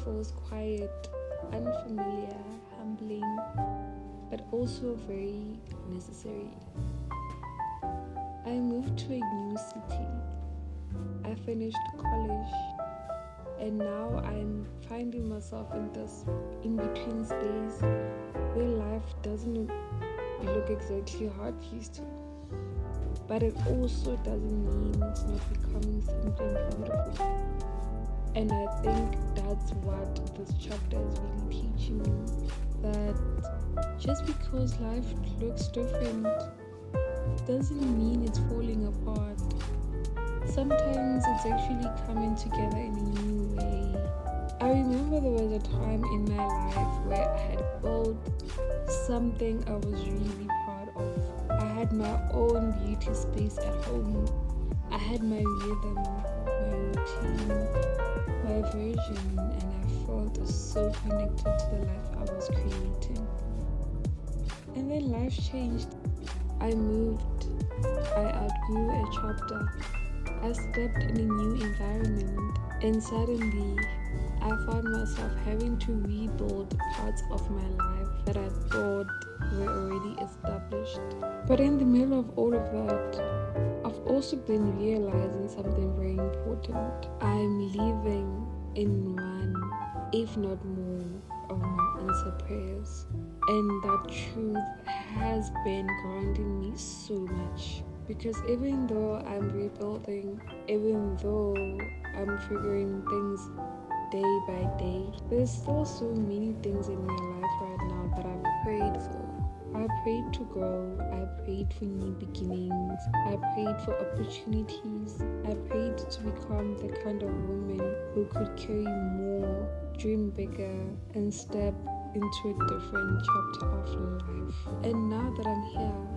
feels quiet, unfamiliar, humbling, but also very necessary. I moved to a new city. I finished college, and now I'm finding myself in this in-between space where life doesn't look exactly how it used to. But it also doesn't mean it's not becoming something beautiful. And I think that's what this chapter is really teaching me. That just because life looks different doesn't mean it's falling apart. Sometimes it's actually coming together in a new way. I remember there was a time in my life where I had built something I was really proud of. I had my own beauty space at home. I had my rhythm, my routine, my version, and I felt so connected to the life I was creating. And then life changed. I moved. I outgrew a chapter. I stepped in a new environment, and suddenly I found myself having to rebuild parts of my life that I thought were already established. But in the middle of all of that, I've also been realizing something very important. I'm living in one, if not more, of my answered prayers. And that truth has been grounding me so much. Because even though I'm rebuilding, even though I'm figuring things day by day, there's still so many things in my life right now that I've prayed for. I prayed to grow, I prayed for new beginnings, I prayed for opportunities, I prayed to become the kind of woman who could carry more, dream bigger, and step into a different chapter of life. And now that I'm here,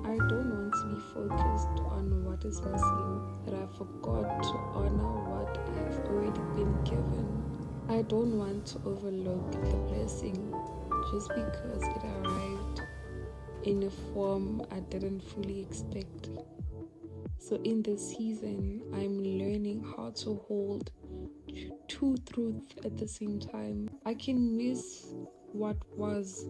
I don't want to be focused on what is missing, that I forgot to honor what I have already been given. I don't want to overlook the blessing just because it arrived in a form I didn't fully expect. So in this season, I'm learning how to hold two truths at the same time. I can miss what was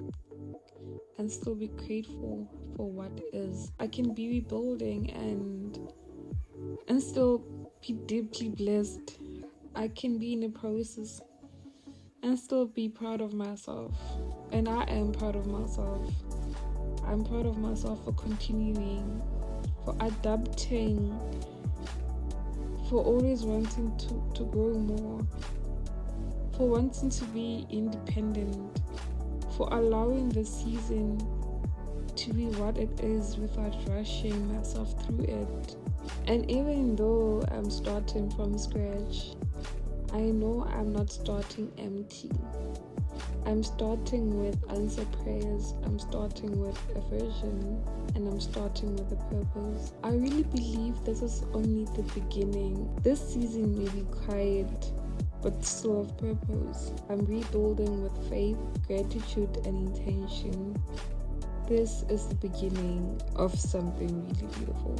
and still be grateful for what is. I can be rebuilding and still be deeply blessed. I can be in a process and still be proud of myself. And I am proud of myself. I'm proud of myself for continuing, for adapting, for always wanting to grow more, for wanting to be independent, for allowing the season to be what it is without rushing myself through it. And even though I'm starting from scratch, I know I'm not starting empty. I'm starting with answered prayers, I'm starting with a vision, and I'm starting with a purpose. I really believe this is only the beginning. This season may be quiet, but still of purpose. I'm rebuilding with faith, gratitude, and intention. This is the beginning of something really beautiful.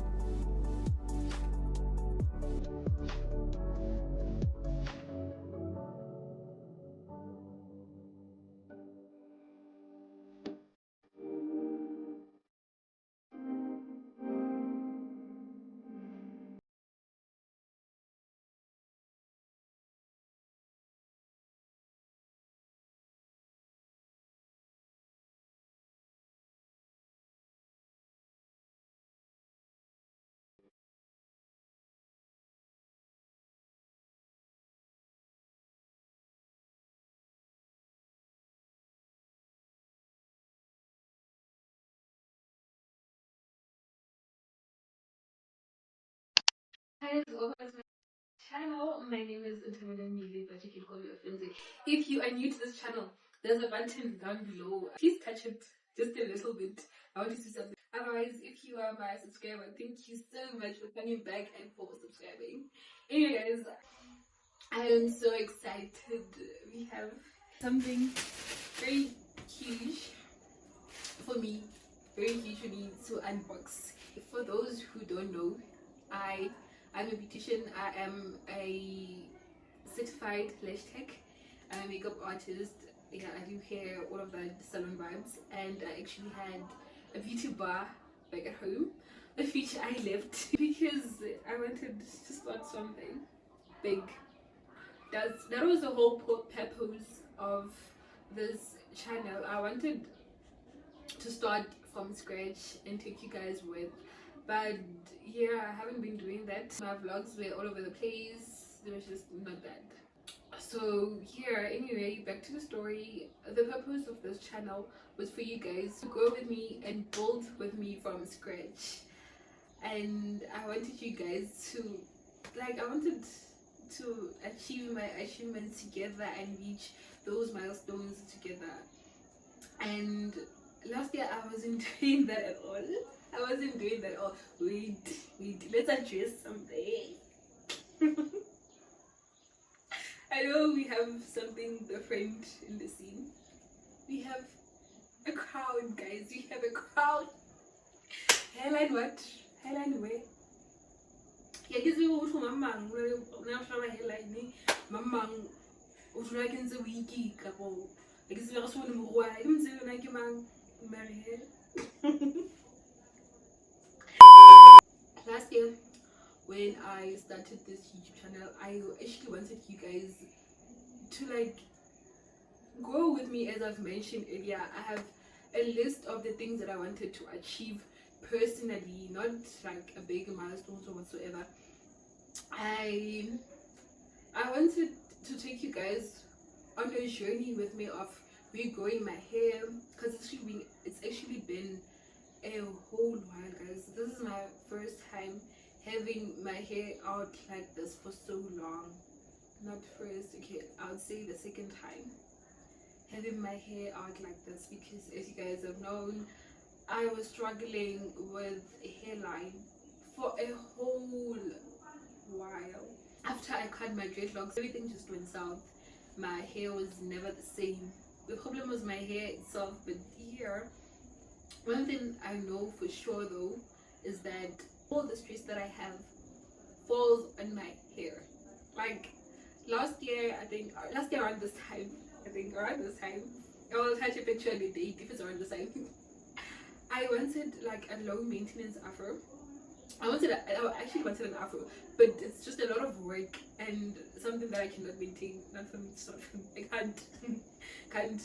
Hi, welcome to my channel. My name is Nthabeleng, but you can call me Ofunzi. If you are new to this channel, there's a button down below. Please touch it just a little bit. I want to see something. Otherwise, if you are my subscriber, thank you so much for coming back and for subscribing. Anyway, guys, I am so excited. We have something very huge for me, very huge for me to unbox. For those who don't know, I'm a beautician. I am a certified lash tech. I'm a makeup artist. Yeah, I do hair, all of that salon vibes, and I actually had a beauty bar back at home, which I left because I wanted to start something big. That was the whole purpose of this channel. I wanted to start from scratch and take you guys with, but yeah, I haven't been doing that. My vlogs were all over the place. They were just not that. So here, anyway, back to the story. The purpose of this channel was for you guys to grow with me and build with me from scratch, and I wanted you guys to, I wanted to achieve my achievements together and reach those milestones together. And last year I wasn't doing that at all. I wasn't doing that at all. Wait, let's address something. I know we have something different in the scene. We have a crowd, guys. We have a crowd. Hairline what? Hairline where? Yeah, because we were also mamang. Now show my hairline. Mamang. Also like in the wiki couple. I guess we also want to move away. I'm saying like you man marry her. Last year, when I started this YouTube channel, I actually wanted you guys to grow with me. As I've mentioned earlier, I have a list of the things that I wanted to achieve personally, not like a big milestone or whatsoever. I wanted to take you guys on a journey with me of regrowing my hair, because it's actually been a whole while, guys. This is my first time having my hair out like this for so long. Not first, okay, I would say the second time having my hair out like this, because as you guys have known, I was struggling with a hairline for a whole while. After I cut my dreadlocks, everything just went south. My hair was never the same. The problem was my hair itself, but here, one thing I know for sure though is that all the stress that I have falls on my hair. Like last year around this time, I will attach a picture on the date if it's around this time. I wanted like a low maintenance afro. I actually wanted an afro, but it's just a lot of work and something that I cannot maintain. Not for me, I can't.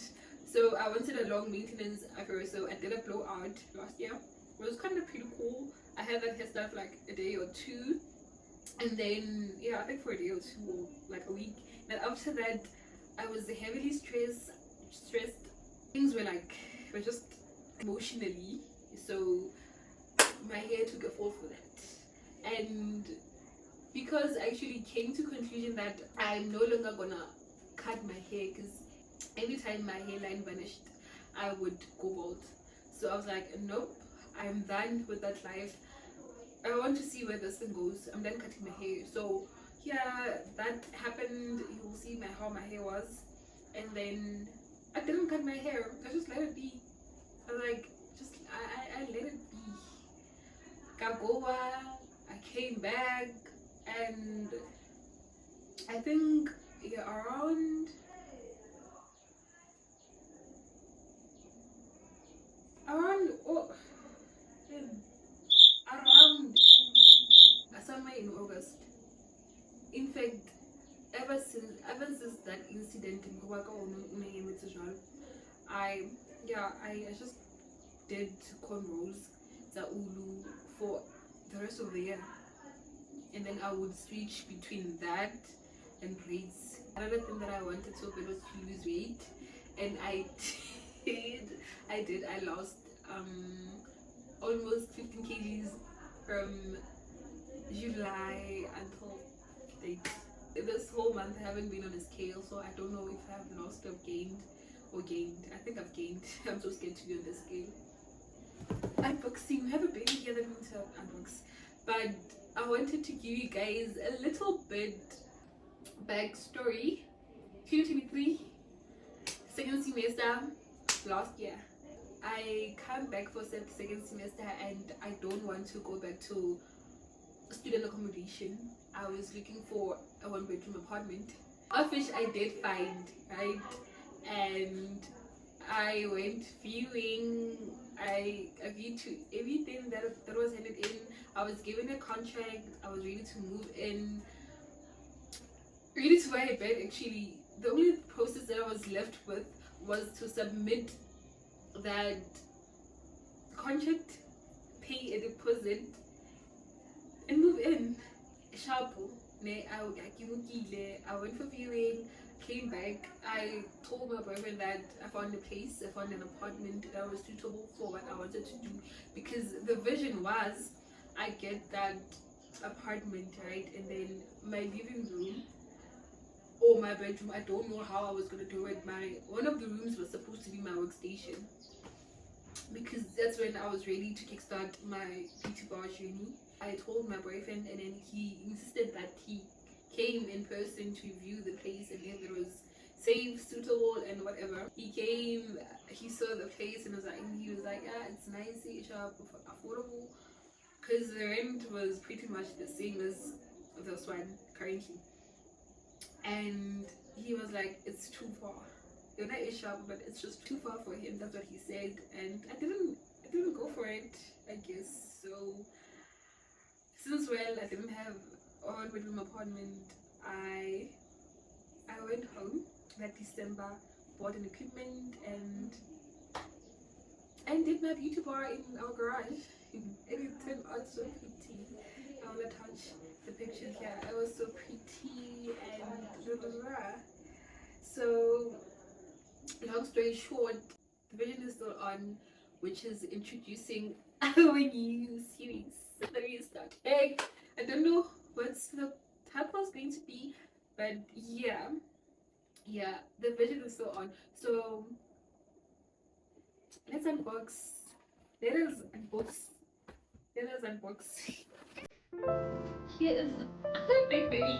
So I wanted a long maintenance afro. So I did a blowout last year. It was kind of pretty cool. I had that hairstyle for like a day or two, and then yeah, I think for a day or two or like a week. And after that, I was heavily stressed. Things were just emotionally. So my hair took a fall for that, and because I actually came to conclusion that I'm no longer gonna cut my hair, because every time my hairline vanished I would go bald. So I was like, nope, I'm done with that life. I want to see where this thing goes. I'm done cutting my hair. So yeah, that happened. You will see how my hair was, and then I didn't cut my hair. I just let it be. I was like, I let it be. Kagoa, I came back, and I think around somewhere in August. In fact, ever since that incident in I just did cornrows Ulu for the rest of the year, and then I would switch between that and braids. Another thing that I wanted so bad was to lose weight, and I did. I lost almost 15 kgs from July until date. This whole month I haven't been on a scale, so I don't know if I've lost or gained. I think I've gained. I'm so scared to be on the scale. Unboxing. We have a baby here that we need to unbox, but I wanted to give you guys a little bit backstory. 2023 second semester last year. I come back for second semester and I don't want to go back to student accommodation. I was looking for a one-bedroom apartment. a fish I did find, right? And I went viewing. I agreed to everything that was handed in. I was given a contract. I was ready to move in, ready to buy a bed. Actually, the only process that I was left with was to submit that contract, pay a deposit, and move in. Sharpo. I went for viewing, came back. I told my boyfriend that I found a place, I found an apartment that was suitable for what I wanted to do. Because the vision was I get that apartment, right? And then my living room or my bedroom, I don't know how I was gonna do it. One of the rooms was supposed to be my workstation. Because that's when I was ready to kickstart my beauty bar journey. I told my boyfriend, and then he insisted that he came in person to view the place and if it was safe, suitable, and whatever. He came, he saw the place, and he was like, yeah, it's nice, it's affordable, because the rent was pretty much the same as this one currently. And he was like, it's too far. You're not sharp, but it's just too far for him. That's what he said, and I didn't go for it, I guess. So since I didn't have a one-bedroom apartment, I went home that December, bought an equipment, and did my beauty bar in our garage. And it turned out so pretty. I wanna touch the pictures here. It was so pretty and blah, blah, blah. So long story short, the vision is still on, which is introducing our new series. Let me start. Hey, I don't know what's the title is going to be, but yeah, the vision is still on. So let's unbox. Let us unbox. Here is my baby.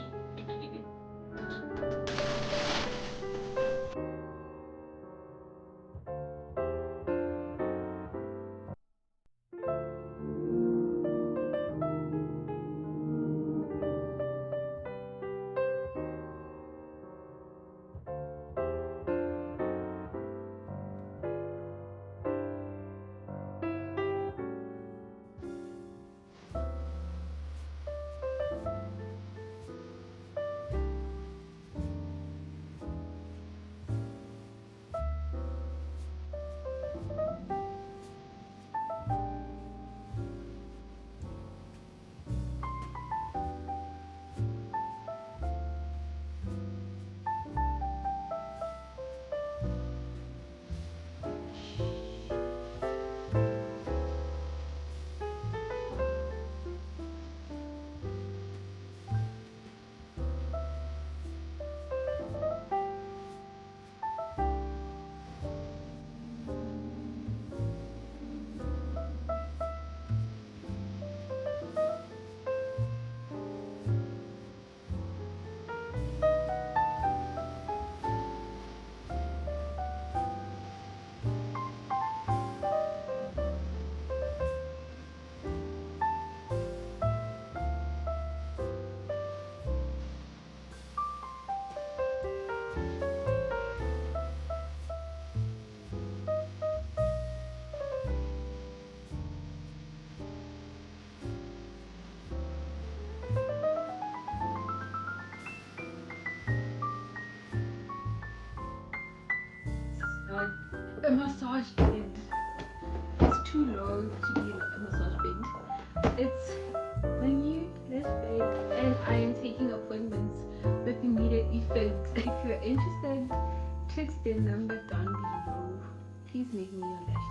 A massage bed. It's too low to be a massage bed. It's the new left bed, and I am taking appointments with immediate effect. If you're interested, text their number down below. Please make me your lashes.